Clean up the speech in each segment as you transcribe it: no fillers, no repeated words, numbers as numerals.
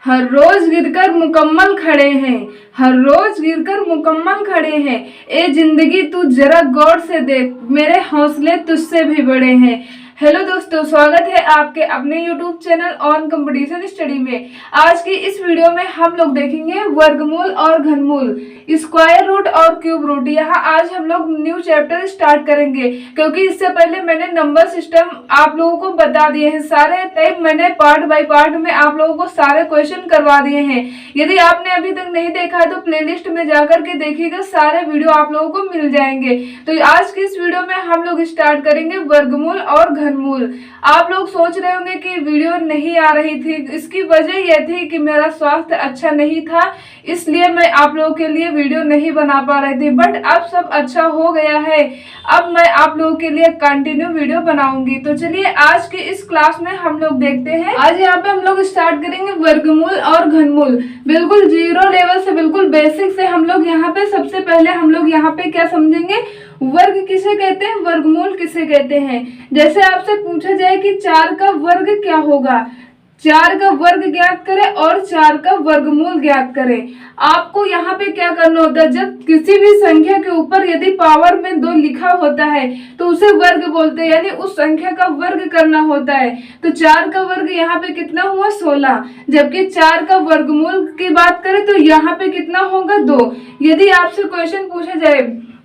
हर रोज गिरकर मुकम्मल खड़े हैं, हर रोज गिरकर मुकम्मल खड़े हैं। ए जिंदगी तू जरा गौर से देख, मेरे हौसले तुझसे भी बड़े हैं। हेलो दोस्तों, स्वागत है आपके अपने YouTube channel on competition study में। आज की इस वीडियो में हम लोग देखेंगे वर्गमूल और घनमूल, स्क्वायर रूट और क्यूब रूट। यहाँ आज हम लोग न्यू चैप्टर स्टार्ट करेंगे, क्योंकि इससे पहले मैंने नंबर सिस्टम आप लोगों को बता दिए हैं सारे। टाइप मैंने पार्ट बाय पार्ट में आप लोगों को सारे क्वेश्चन करवा दिए हैं। यदि आपने अभी तक नहीं देखा है तो प्लेलिस्ट में जाकर के देखिएगा, सारे वीडियो आप लोगों को मिल जाएंगे। तो आज की इस वीडियो में हम लोग स्टार्ट करेंगे वर्गमूल और घनमूल। आप लोग सोच रहे होंगे कि वीडियो नहीं आ रही थी, इसकी वजह यह थी कि मेरा स्वास्थ्य अच्छा नहीं था, इसलिए मैं आप लोगों के लिए वीडियो नहीं बना पा रही थी। बट अब सब अच्छा हो गया है, अब मैं आप लोगों के लिए कंटिन्यू वीडियो बनाऊंगी। तो चलिए आज के इस क्लास में हम लोग देखते हैं। आज यहाँ पे हम लोग स्टार्ट करेंगे वर्गमूल और घनमूल, बिल्कुल जीरो लेवल से, बिल्कुल बेसिक से। हम लोग यहाँ पे सबसे पहले हम लोग यहाँ पे क्या समझेंगे, वर्ग किसे कहते हैं, वर्गमूल किसे कहते हैं। जैसे आपसे पूछा जाए कि 4 का वर्ग क्या होगा, 4 का वर्ग ज्ञात करें और 4 का वर्गमूल ज्ञात करें। आपको यहाँ पे क्या करना होता है, जब किसी भी संख्या के ऊपर यदि पावर में 2 लिखा होता है तो उसे वर्ग बोलते हैं, यानी उस संख्या का वर्ग करना होता है। तो 4 का वर्ग यहाँ पे कितना हुआ, 16। जबकि 4 का वर्गमूल की बात करें तो यहाँ पे कितना होगा, 2। यदि आपसे क्वेश्चन पूछा जाए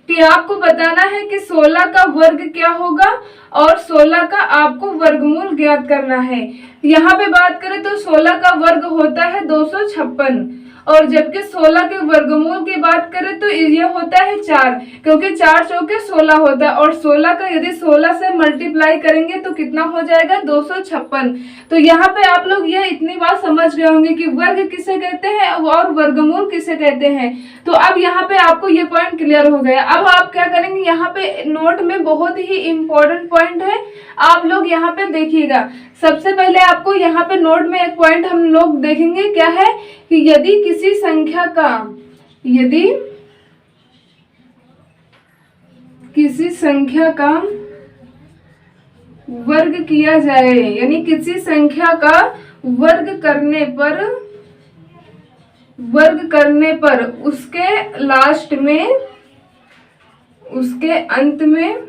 कि आपको बताना है कि 16 का वर्ग क्या होगा और 16 का आपको वर्गमूल ज्ञात करना है। यहाँ पे बात करें तो 16 का वर्ग होता है 256, और जबकि 16 के वर्गमूल की बात करें तो ये होता है 4, क्योंकि 4 चौके 16 होता है, और 16 का यदि 16 से मल्टीप्लाई करेंगे तो कितना हो जाएगा, 256। तो यहाँ पे आप लोग ये इतनी बात समझ गए होंगे कि वर्ग किसे कहते हैं और वर्गमूल किसे कहते हैं। तो अब यहाँ पे आपको ये पॉइंट क्लियर हो गया। अब आप क्या करेंगे, यहाँ पे नोट में बहुत ही इंपॉर्टेंट पॉइंट है, आप लोग यहाँ पे देखिएगा। सबसे पहले आपको यहाँ पे नोट में एक पॉइंट हम लोग देखेंगे, क्या है कि यदि किसी संख्या का, यदि किसी संख्या का वर्ग किया जाए, यानी किसी संख्या का वर्ग करने पर उसके लास्ट में, उसके अंत में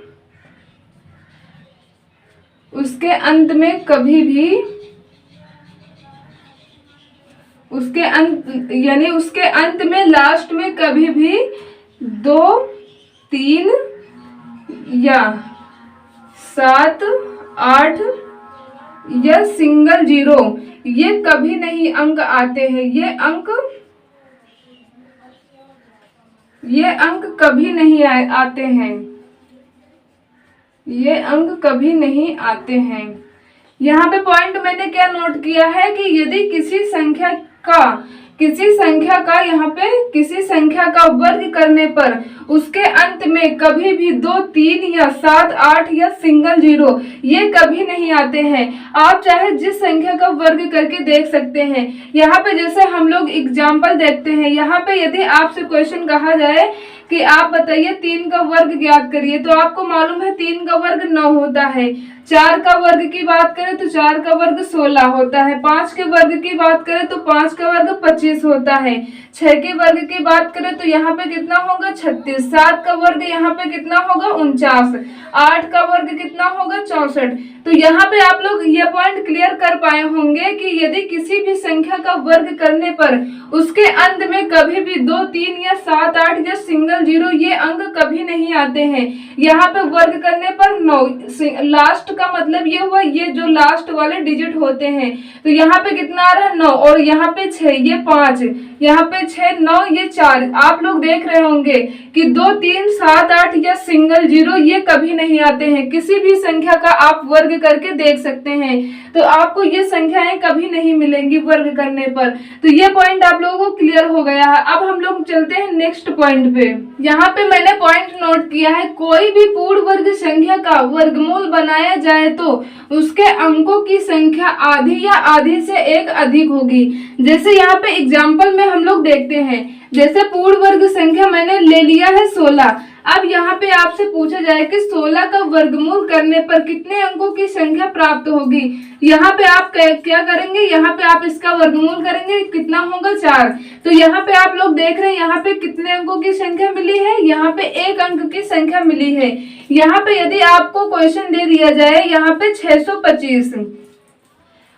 कभी भी, यानी उसके अंत में लास्ट में कभी भी 2, 3 या 7, 8 या सिंगल 0 ये कभी नहीं अंक आते हैं। ये अंक कभी नहीं आते हैं, ये अंक कभी नहीं आते हैं। यहाँ पे पॉइंट मैंने क्या नोट किया है कि यदि किसी संख्या का वर्ग करने पर उसके अंत में कभी भी 2, 3 या 7, 8 या सिंगल 0 ये कभी नहीं आते हैं। आप चाहे जिस संख्या का वर्ग करके देख सकते हैं। यहाँ पे जैसे हम लोग एग्जाम्पल देखते हैं, यहाँ पे यदि आपसे क्वेश्चन कहा जाए कि आप बताइए 3 का वर्ग ज्ञात करिए, तो आपको मालूम है 3 का वर्ग 9 होता है। 4 का वर्ग की बात करें तो 4 का वर्ग 16 होता है। 5 के वर्ग की बात करें तो 5 का वर्ग 25 होता है। 6 के वर्ग की बात करें तो यहाँ पे कितना होगा, 36। 7 का वर्ग यहाँ पे कितना होगा, 49। 8 का वर्ग कितना होगा, 64। तो यहाँ पे आप लोग ये पॉइंट क्लियर कर पाए होंगे कि यदि किसी भी संख्या का वर्ग करने पर उसके अंत में कभी भी 2, 3 या 7, 8 या सिंगल 0 ये अंक कभी नहीं आते हैं। यहाँ पे वर्ग करने पर 9, लास्ट का मतलब ये हुआ, ये जो लास्ट वाले डिजिट होते हैं। तो यहाँ पे कितना आ रहा है, 9, और यहाँ पे 6, ये 5, यहाँ पे 6, 9, ये 4। आप लोग देख रहे होंगे कि 2, 3, 7, 8 या सिंगल 0 ये कभी नहीं आते हैं। किसी भी संख्या का आप वर्ग करके देख सकते हैं, तो आपको ये संख्याएं कभी नहीं मिलेंगी वर्ग करने पर। तो ये पॉइंट आप लोगों को क्लियर हो गया है। अब हम लोग चलते हैं नेक्स्ट पॉइंट पे। यहाँ पे मैंने पॉइंट नोट किया है, कोई भी पूर्ण वर्ग संख्या का वर्गमूल बनाया जाए तो उसके अंकों की संख्या आधी या आधी से 1 अधिक होगी। जैसे यहाँ पे एग्जाम्पल में हम लोग देखते हैं, जैसे पूर्ण वर्ग संख्या मैंने ले लिया है 16। अब यहाँ पे आपसे पूछा जाए कि 16 का वर्गमूल करने पर कितने अंकों की संख्या प्राप्त होगी। यहाँ पे आप क्या करेंगे, यहाँ पे आप इसका वर्गमूल करेंगे, कितना होगा 4। तो यहाँ पे आप लोग देख रहे हैं यहाँ पे कितने अंकों की संख्या मिली है, यहाँ पे 1 अंक की संख्या मिली है। यहाँ पे यदि आपको क्वेश्चन दे दिया जाए यहाँ पे 625,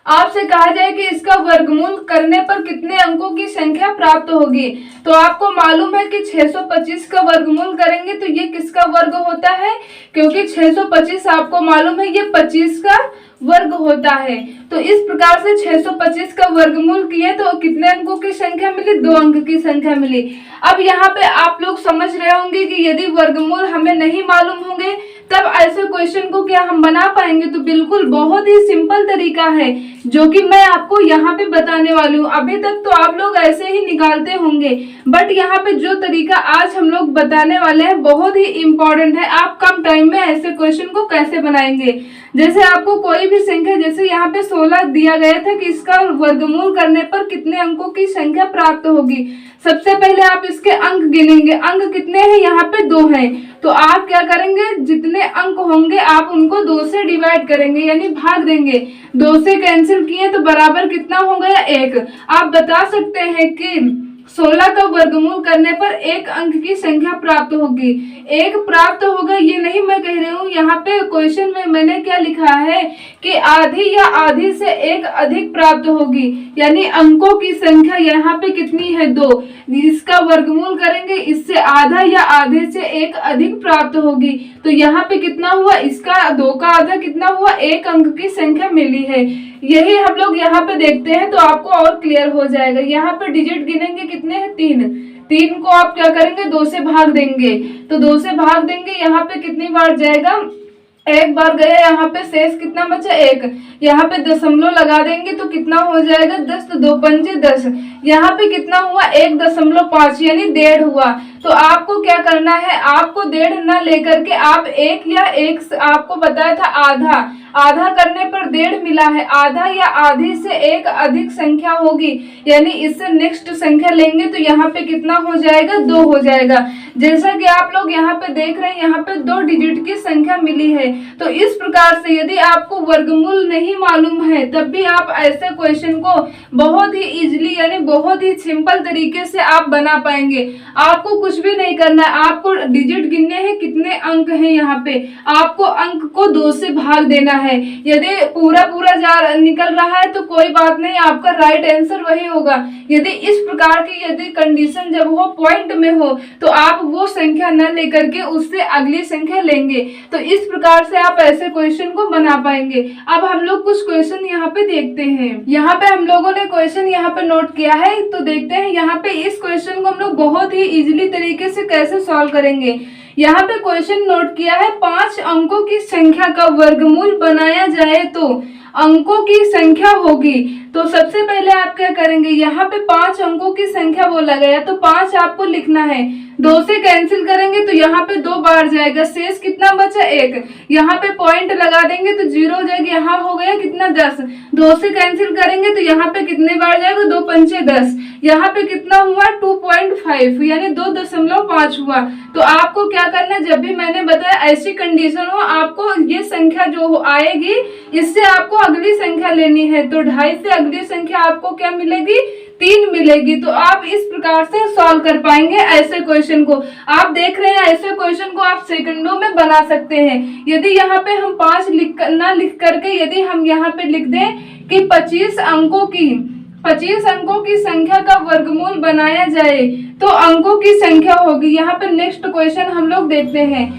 आपसे कहा जाए कि इसका वर्गमूल करने पर कितने अंकों की संख्या प्राप्त होगी, तो आपको मालूम है कि 625 का वर्गमूल करेंगे तो ये किसका वर्ग होता है, क्योंकि 625 आपको मालूम है ये 25 का वर्ग होता है। तो इस प्रकार से 625 का वर्गमूल किए तो कितने अंकों की संख्या मिली, 2 अंक की संख्या मिली। अब यहाँ पे आप लोग समझ रहे होंगे कि यदि वर्गमूल हमें नहीं मालूम होंगे तब ऐसे क्वेश्चन को क्या हम बना पाएंगे, तो बिल्कुल बहुत ही सिंपल तरीका है जो कि मैं आपको यहाँ पे बताने वाली हूँ। अभी तक तो आप लोग ऐसे ही निकालते होंगे, बट यहाँ पे जो तरीका आज हम लोग बताने वाले हैं बहुत ही इम्पोर्टेंट है। आप कम टाइम में ऐसे क्वेश्चन को कैसे बनाएंगे। जैसे आपको कोई भी संख्या, जैसे यहाँ पे 16 दिया गया था कि इसका वर्गमूल करने पर कितने अंकों की संख्या प्राप्त होगी। सबसे पहले आप इसके अंक गिनेंगे, अंक कितने हैं, यहाँ पे 2 हैं। तो आप क्या करेंगे, जितने अंक होंगे आप उनको 2 से डिवाइड करेंगे, यानी भाग देंगे। 2 से कैंसिल किए तो बराबर कितना हो गया, 1। आप बता सकते हैं कि 16 का वर्गमूल करने पर 1 अंक की संख्या प्राप्त होगी। 1 प्राप्त होगा ये नहीं मैं कह रही हूँ, यहाँ पे क्वेश्चन में मैंने क्या लिखा है कि आधी या आधी से 1 अधिक प्राप्त होगी, यानी अंकों की संख्या यहाँ पे कितनी है, 2। इसका वर्गमूल करेंगे, इससे आधा या आधे से 1 अधिक प्राप्त होगी। तो यहाँ पे कितना हुआ, इसका 2 का आधा कितना हुआ, 1 अंक की संख्या मिली है। यही हम लोग यहाँ पे देखते हैं तो आपको और क्लियर हो जाएगा। यहाँ पे डिजिट गिनेंगे, कितने हैं, 3 को आप क्या करेंगे, 2 से भाग देंगे। तो 2 से भाग देंगे, यहाँ पे कितनी बार जाएगा, 1 बार गया। यहाँ पे शेष कितना बचा, 1। यहाँ पे दशमलव लगा देंगे तो कितना हो जाएगा, 10। तो 2 पंजे 10। यहाँ पे कितना हुआ, 1.5 यानी 1.5 हुआ। तो आपको क्या करना है, आपको 1.5 ना लेकर के आप 1 या 1 आपको बताया था आधा करने पर 1.5 मिला है, आधा या आधी से 1 अधिक संख्या होगी, यानी इससे नेक्स्ट संख्या लेंगे तो यहाँ पे कितना हो जाएगा, 2 हो जाएगा। जैसा कि आप लोग यहाँ पे देख रहे हैं यहाँ पे 2 डिजिट की संख्या मिली है। तो इस प्रकार से यदि आपको वर्गमूल नहीं मालूम है तब भी आप ऐसे क्वेश्चन को बहुत ही इजीली यानी बहुत ही सिंपल तरीके से आप बना पाएंगे। आपको कुछ भी नहीं करना है, आपको डिजिट गिनने हैं, कितने अंक हैं यहाँ पे, आपको अंक को 2 से भाग देना है। यदि पूरा निकल रहा है तो कोई बात नहीं, आपका राइट आंसर वही होगा। यदि इस प्रकार की यदि कंडीशन जब वो पॉइंट में हो तो आप वो संख्या न लेकर के उससे अगली संख्या लेंगे। तो इस प्रकार से आप ऐसे क्वेश्चन को बना पाएंगे। अब हम लोग कुछ क्वेश्चन यहाँ पे देखते हैं। यहाँ पे हम लोगों ने क्वेश्चन यहाँ पे नोट किया है, तो देखते हैं यहाँ पे इस क्वेश्चन को हम लोग बहुत ही इजीली तरीके से कैसे सॉल्व करेंगे। यहाँ पे क्वेश्चन नोट किया है, 5 अंकों की संख्या का वर्गमूल बनाया जाए तो अंकों की संख्या होगी। तो सबसे पहले आप क्या करेंगे, यहाँ पे 5 अंकों की संख्या बोला गया तो 5 आपको लिखना है। 2 से कैंसिल करेंगे तो यहाँ पे 2 बार जाएगा, शेष कितना बचा, 1। यहाँ पे पॉइंट लगा देंगे तो 0 हो जाएगा, यहाँ हो गया कितना, 10। 2 से कैंसिल करेंगे तो यहाँ पे कितने बार जाएगा, 2 पंचे 10। यहाँ पे कितना हुआ, 2.5 यानी 2.5 हुआ। तो आपको क्या करना है, जब भी मैंने बताया ऐसी कंडीशन हो, आपको ये संख्या जो आएगी इससे आपको अगली संख्या लेनी है। तो 2.5 से अगली संख्या आपको क्या मिलेगी, 3 मिलेगी। तो आप इस प्रकार से सॉल्व कर पाएंगे ऐसे क्वेश्चन को। आप देख रहे हैं ऐसे क्वेश्चन को आप सेकंडों में बना सकते हैं। यदि यहाँ पे हम 5 लिख करके यदि हम यहाँ पे लिख दें कि 25 अंकों की संख्या का वर्गमूल बनाया जाए तो अंकों की संख्या होगी। यहाँ पे नेक्स्ट क्वेश्चन हम लोग देखते हैं।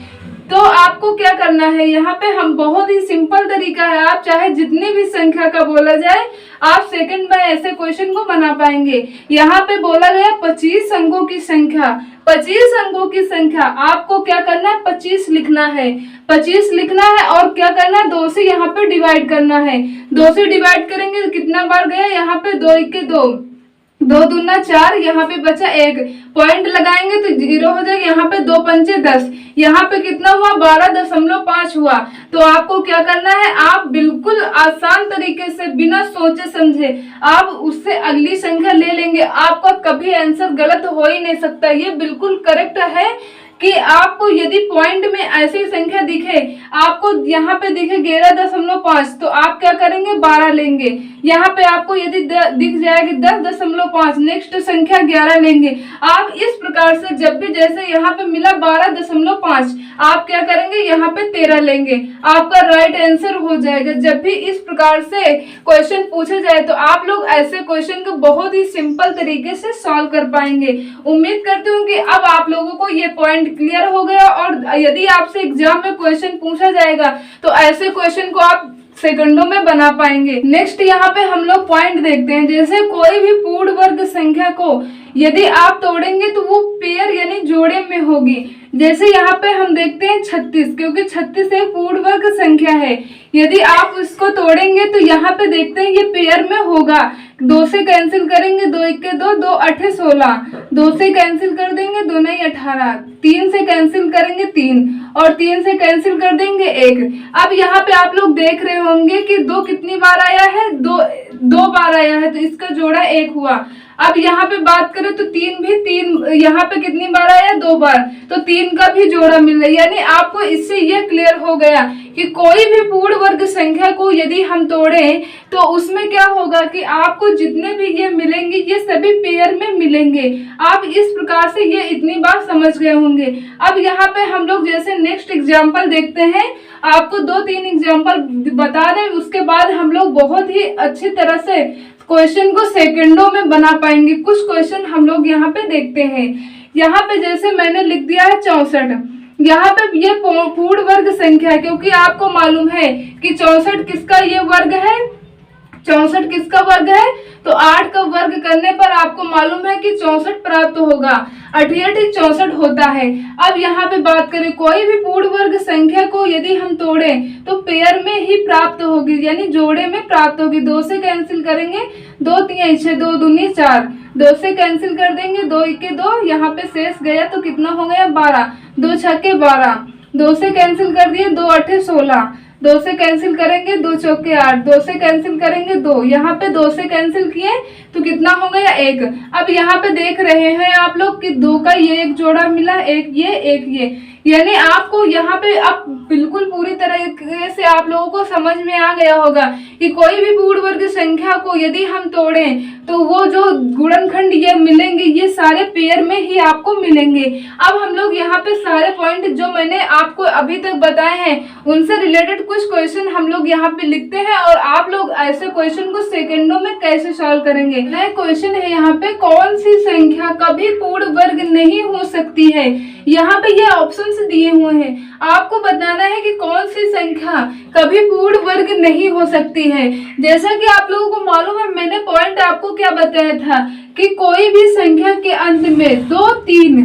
तो आपको क्या करना है, यहाँ पे हम बहुत ही सिंपल तरीका है, आप चाहे जितनी भी संख्या का बोला जाए आप सेकंड में ऐसे क्वेश्चन को बना पाएंगे। यहाँ पे बोला गया 25 अंकों की संख्या, 25 अंकों की संख्या आपको क्या करना है, 25 लिखना है। 25 लिखना है और क्या करना है, 2 से यहाँ पे डिवाइड करना है। 2 से डिवाइड करेंगे तो कितना बार गया, यहाँ पे 2 1 2, 2 दूना 4, यहाँ पे बचा 1। पॉइंट लगाएंगे तो 0 हो जाएगा, यहाँ पे 2 पंचे 10, यहाँ पे कितना हुआ, 12.5 हुआ। तो आपको क्या करना है, आप बिल्कुल आसान तरीके से बिना सोचे समझे आप उससे अगली संख्या ले लेंगे। आपका कभी आंसर गलत हो ही नहीं सकता, ये बिल्कुल करेक्ट है। कि आपको यदि पॉइंट में ऐसी संख्या दिखे, आपको यहाँ पे दिखे 11.5, तो आप क्या करेंगे 12 लेंगे। यहाँ पे आपको यदि दिख जाएगी 10.5, नेक्स्ट संख्या 11 लेंगे। आप इस प्रकार से जब भी जैसे यहाँ पे मिला 12.5, आप क्या करेंगे यहाँ पे 13 लेंगे, आपका राइट आंसर हो जाएगा। जब भी इस प्रकार से क्वेश्चन पूछा जाए तो आप लोग ऐसे क्वेश्चन को बहुत ही सिंपल तरीके से सॉल्व कर पाएंगे। उम्मीद करती हूँ कि अब आप लोगों को ये पॉइंट क्लियर हो गया, और यदि आपसे एग्जाम में क्वेश्चन पूछा जाएगा तो ऐसे क्वेश्चन को आप सेकंडों में बना पाएंगे। नेक्स्ट यहाँ पे हम लोग पॉइंट देखते हैं, जैसे कोई भी पूर्ण वर्ग संख्या को यदि आप तोड़ेंगे तो वो पेयर यानी जोड़े में होगी। जैसे यहाँ पे हम देखते हैं 36, क्योंकि 36 एक पूर्ण वर्ग संख्या है। यदि आप उसको तोड़ेंगे तो यहाँ पे देखते हैं ये पेयर में होगा। 2 से कैंसिल करेंगे, 2 1 के 2, 2 8 16, 2 से कैंसिल कर देंगे, 2 9 18, 3 से कैंसिल करेंगे 3, और 3 से कैंसिल कर देंगे 1। अब यहाँ पे आप लोग देख रहे होंगे कि 2 कितनी बार आया है, 2 बार आया है, तो इसका जोड़ा 1 हुआ। अब यहाँ पे बात करें तो 3 भी 3 यहाँ पे कितनी बार आया, 2 बार, तो 3 का भी जोड़ा मिल रहा है। यानी आपको इससे ये क्लियर हो गया कि कोई भी पूर्ण वर्ग संख्या को यदि हम तोड़ें तो उसमें क्या होगा कि आपको जितने भी ये मिलेंगे ये सभी पेयर में मिलेंगे। आप इस प्रकार से ये इतनी बार समझ गए होंगे। अब यहाँ पे हम लोग जैसे नेक्स्ट एग्जाम्पल देखते हैं, आपको 2-3 एग्जाम्पल बता दें, उसके बाद हम लोग बहुत ही अच्छी तरह से क्वेश्चन को सेकंडों में बना पाएंगे। कुछ क्वेश्चन हम लोग यहाँ पे देखते हैं। यहाँ पे जैसे मैंने लिख दिया है 64, यहाँ पे ये पूर्ण वर्ग संख्या है, क्योंकि आपको मालूम है कि 64 किसका ये वर्ग है, 64 किसका वर्ग है, तो 8 का वर्ग करने पर आपको मालूम है कि 64 प्राप्त होगा। 88 64 होता है। अब यहाँ पे बात करें, कोई भी पूर्ण वर्ग संख्या को यदि हम तोड़ें तो पेयर में ही प्राप्त होगी, यानी जोड़े में प्राप्त होगी। 2 से कैंसिल करेंगे, 2 3 6, 2 दूनी 4, 2 से कैंसिल कर देंगे, 2 1 के 2, यहाँ पे शेष गया तो कितना हो गया 12, 2 6 के 12, 2 से कैंसिल कर दिए, 2 8 16, 2 से कैंसिल करेंगे, 2 चौके 8, 2 से कैंसिल करेंगे 2, यहाँ पे 2 से कैंसिल किए तो कितना हो गया 1। अब यहाँ पे देख रहे हैं आप लोग कि 2 का ये एक जोड़ा मिला, एक ये, यानी आपको यहाँ पे अब बिल्कुल पूरी तरीके से आप लोगों को समझ में आ गया होगा कि कोई भी पूर्ण वर्ग संख्या को यदि हम तोड़ें तो वो जो गुणनखंड ये मिलेंगे ये सारे पेयर में ही आपको मिलेंगे। अब हम लोग यहाँ पे सारे पॉइंट जो मैंने आपको अभी तक बताए हैं उनसे रिलेटेड कुछ क्वेश्चन हम लोग यहाँ पे लिखते हैं, और आप लोग ऐसे क्वेश्चन को सेकंडों में कैसे सॉल्व करेंगे। नया क्वेश्चन है यहाँ पे, कौन सी संख्या कभी पूर्ण वर्ग नहीं हो सकती है। यहाँ पे ये ऑप्शन दिए हुए हैं, आपको बताना है कि कौन सी संख्या कभी पूर्ण वर्ग नहीं हो सकती है। जैसा कि आप लोगों को मालूम है, मैंने पॉइंट आपको क्या बताया था कि कोई भी संख्या के अंत में 2 3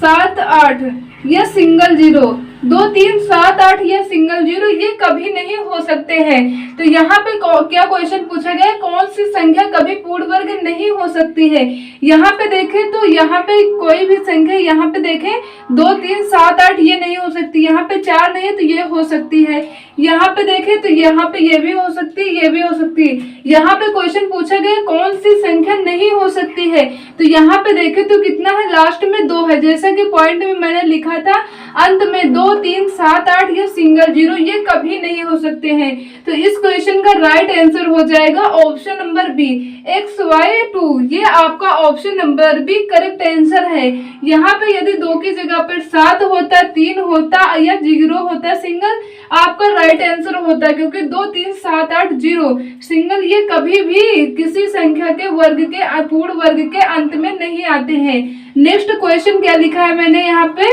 7 8 या सिंगल जीरो, 2 3 7 8 या सिंगल जीरो ये कभी नहीं हो सकते हैं। तो यहाँ पे क्या क्वेश्चन पूछा गया है, कौन सी संख्या कभी पूर्ण वर्ग नहीं हो सकती है। यहाँ पे देखें तो यहाँ पे कोई भी संख्या, यहाँ पे देखें 2 3 7 8 ये नहीं हो सकती, यहाँ पे 4 नहीं है तो ये हो सकती है, यहाँ पे देखें तो यहाँ पे ये भी हो सकती है, ये भी हो सकती है। यहाँ पे क्वेश्चन पूछा गया कौन सी संख्या नहीं हो सकती है, तो यहाँ पे देखें तो कितना है, लास्ट में 2 है। जैसा कि पॉइंट में मैंने लिखा था, अंत में 2 3 7 8 या सिंगल जीरो ये कभी नहीं हो सकते हैं। तो इस क्वेश्चन का राइट आंसर हो जाएगा ऑप्शन नंबर बी, XY2। ये आपका option number B correct answer है। यहाँ पे यदि 2 की जगह पर 7 होता, 3 होता या 0 होता सिंगल, आपका राइट आंसर होता, क्योंकि 2 3 7 8 0 सिंगल ये कभी भी किसी संख्या के वर्ग के पूर्ण वर्ग के अंत में नहीं आते हैं। नेक्स्ट क्वेश्चन क्या लिखा है मैंने यहाँ पे,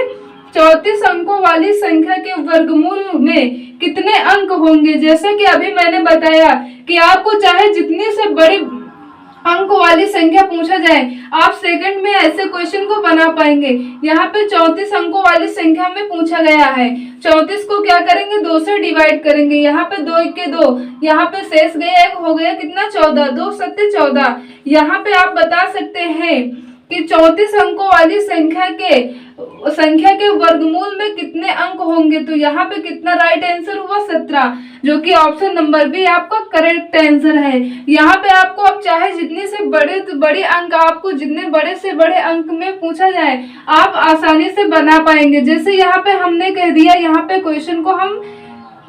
34 अंकों वाली संख्या के वर्गमूल में कितने अंक होंगे। जैसे कि अभी मैंने बताया कि आपको चाहे जितनी से बड़ी अंक वाली संख्या पूछा जाए, आप सेकंड में ऐसे क्वेश्चन को बना पाएंगे। यहाँ पे 34 अंकों वाली संख्या में पूछा गया है, 34 को क्या करेंगे 2 से डिवाइड करेंगे, यहाँ पे 2 1 के 2, यहाँ पे शेष गया 1 हो गया कितना 14, 2 7 14। यहाँ पे आप बता सकते हैं कि 34 अंकों वाली संख्या के वर्गमूल में कितने अंक होंगे। तो यहाँ पे कितना राइट आंसर हुआ 17, जो कि ऑप्शन नंबर बी आपका करेक्ट आंसर है। यहाँ पे आपको अब चाहे जितने से बड़े अंक, आपको जितने बड़े से बड़े अंक में पूछा जाए आप आसानी से बना पाएंगे। जैसे यहाँ पे हमने कह दिया, यहाँ पे क्वेश्चन को हम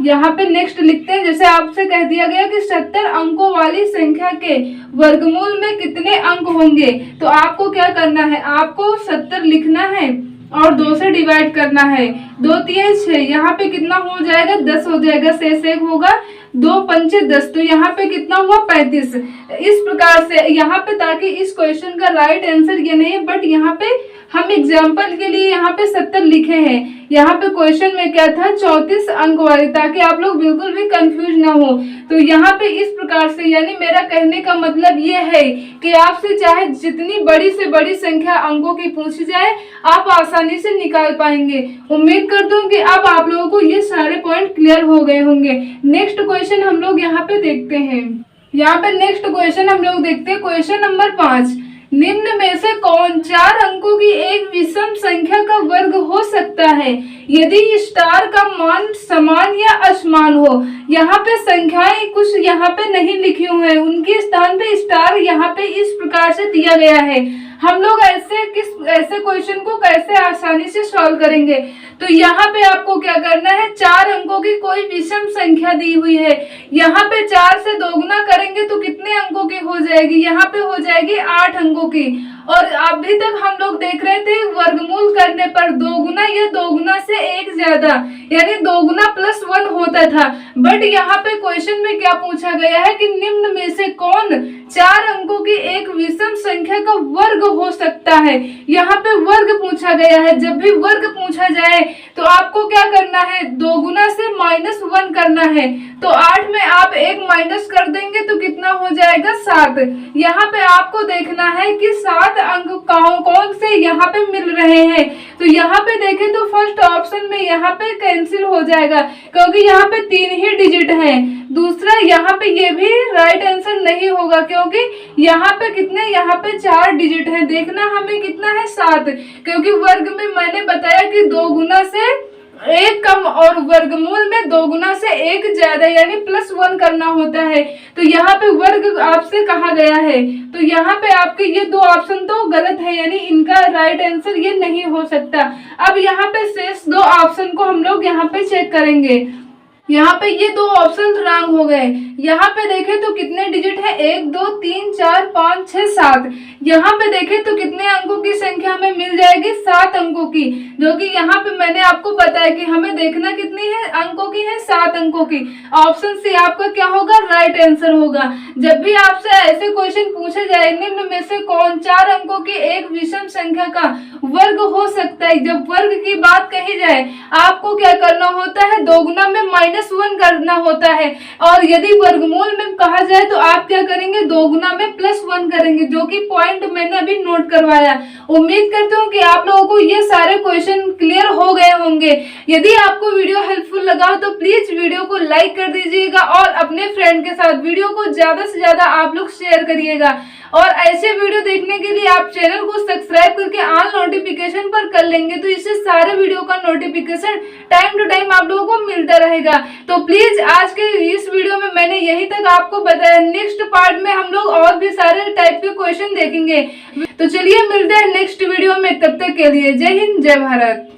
यहाँ पे नेक्स्ट लिखते हैं। जैसे आपसे कह दिया गया कि 70 अंकों वाली संख्या के वर्गमूल में कितने अंक होंगे। तो आपको क्या करना है, आपको 70 लिखना है और 2 से डिवाइड करना है। 2 तिया 6, यहाँ पे कितना हो जाएगा 10 हो जाएगा, शेष 1 होगा, 2 पंचे 10, तो यहाँ पे कितना हुआ 35। इस प्रकार से यहाँ पे, ताकि इस क्वेश्चन का राइट आंसर ये नहीं है, बट यहाँ पे हम एग्जाम्पल के लिए यहाँ पे 70 लिखे हैं। यहाँ पे क्वेश्चन में क्या था 34 अंक वाली, ताकि आप लोग बिल्कुल भी कंफ्यूज ना हो। तो यहाँ पे इस प्रकार से, यानी मेरा कहने का मतलब ये है कि आपसे चाहे जितनी बड़ी से बड़ी संख्या अंकों की पूछी जाए आप आसानी से निकाल पाएंगे। उम्मीद करता हूँ कि अब आप लोगों को ये सारे पॉइंट क्लियर हो गए होंगे। नेक्स्ट क्वेश्चन हम लोग यहाँ पे देखते हैं। यहाँ पे नेक्स्ट क्वेश्चन हम लोग देखते हैं, क्वेश्चन नंबर 5। निम्न में से कौन 4 अंकों की एक विषम संख्या का वर्ग हो सकता है यदि स्टार का मान समान या असमान हो। यहाँ पे संख्याएं कुछ यहाँ पे नहीं लिखी हुई है, उनके स्थान पे स्टार यहाँ पे इस प्रकार से दिया गया है। हम लोग ऐसे क्वेश्चन को कैसे आसानी से सॉल्व करेंगे। तो यहाँ पे आपको क्या करना है, 4 अंकों की कोई विषम संख्या दी हुई है, यहाँ पे 4 से दोगुना करेंगे तो कितने अंकों की हो जाएगी, यहाँ पे हो जाएगी 8 अंकों की। और अभी तक हम लोग देख रहे थे वर्गमूल करने पर दोगुना या दोगुना से 1 ज्यादा, यानी दोगुना +1 होता था। बट यहाँ पे क्वेश्चन में क्या पूछा गया है कि निम्न में से कौन 4 अंकों की एक विषम संख्या का वर्ग हो सकता है। यहाँ पे वर्ग पूछा गया है। जब भी वर्ग पूछा जाए तो आपको क्या करना है, दोगुना से -1 करना है। तो 8 में आप 1 माइनस कर देंगे तो कितना हो जाएगा 7। यहाँ पे आपको देखना है कि 7 अंक कौन से यहाँ पे मिल रहे हैं। तो यहाँ पे देखें तो फर्स्ट ऑप्शन में यहाँ पे कैंसिल हो जाएगा, क्योंकि यहाँ पे 3 ही डिजिट हैं। दूसरा यहाँ पे ये भी राइट आंसर नहीं होगा, क्योंकि यहाँ पे कितने, यहाँ पे 4 डिजिट है। देखना हमें कितना है 7, क्योंकि वर्ग में मैंने बताया कि 2 गुना से 1 कम और वर्गमूल में 2 गुना से 1 ज्यादा, यानी +1 करना होता है। तो यहाँ पे वर्ग आपसे कहा गया है, तो यहाँ पे आपके ये 2 ऑप्शन तो गलत है, यानी इनका राइट आंसर ये नहीं हो सकता। अब यहाँ पे शेष 2 ऑप्शन को हम लोग यहाँ पे चेक करेंगे। यहाँ पे ये 2 ऑप्शन रॉन्ग हो गए। यहाँ पे देखें तो कितने डिजिट है, 1 2 3 4 5 6 7। यहाँ पे देखें तो कितने अंकों की संख्या हमें मिल जाएगी, 7 अंकों की, जो कि यहाँ पे मैंने आपको बताया कि हमें देखना कितनी है अंकों की है, 7 अंकों की। ऑप्शन सी आपका क्या होगा, राइट आंसर होगा। जब भी आपसे ऐसे क्वेश्चन पूछे जाए निम्न में से कौन 4 अंकों की एक विषम संख्या का वर्ग हो सकता है, जब वर्ग की बात कही जाए आपको क्या करना होता है, दोगुना में -1 करना होता है। और यदि वर्गमूल में कहा जाए तो आप क्या करेंगे, दोगुना में +1 करेंगे, जो कि पॉइंट मैंने अभी नोट करवाया। उम्मीद करती हूँ कि आप लोगों को ये सारे क्वेश्चन क्लियर हो गए होंगे। यदि आपको वीडियो हेल्पफुल लगा हो तो प्लीज वीडियो को लाइक कर दीजिएगा और अपने फ्रेंड के साथ वीडियो को ज्यादा से ज्यादा आप लोग शेयर करिएगा। और ऐसे वीडियो देखने के लिए आप चैनल को सब्सक्राइब करके ऑल नोटिफिकेशन पर कर लेंगे, तो इससे सारे वीडियो का नोटिफिकेशन टाइम टू टाइम आप लोगों को मिलता रहेगा। तो प्लीज आज के इस वीडियो में मैंने यही तक आपको बताया। नेक्स्ट पार्ट में हम लोग और भी सारे टाइप के क्वेश्चन देखेंगे। तो चलिए मिलते हैं नेक्स्ट वीडियो में, तब तक के लिए जय हिंद जय भारत।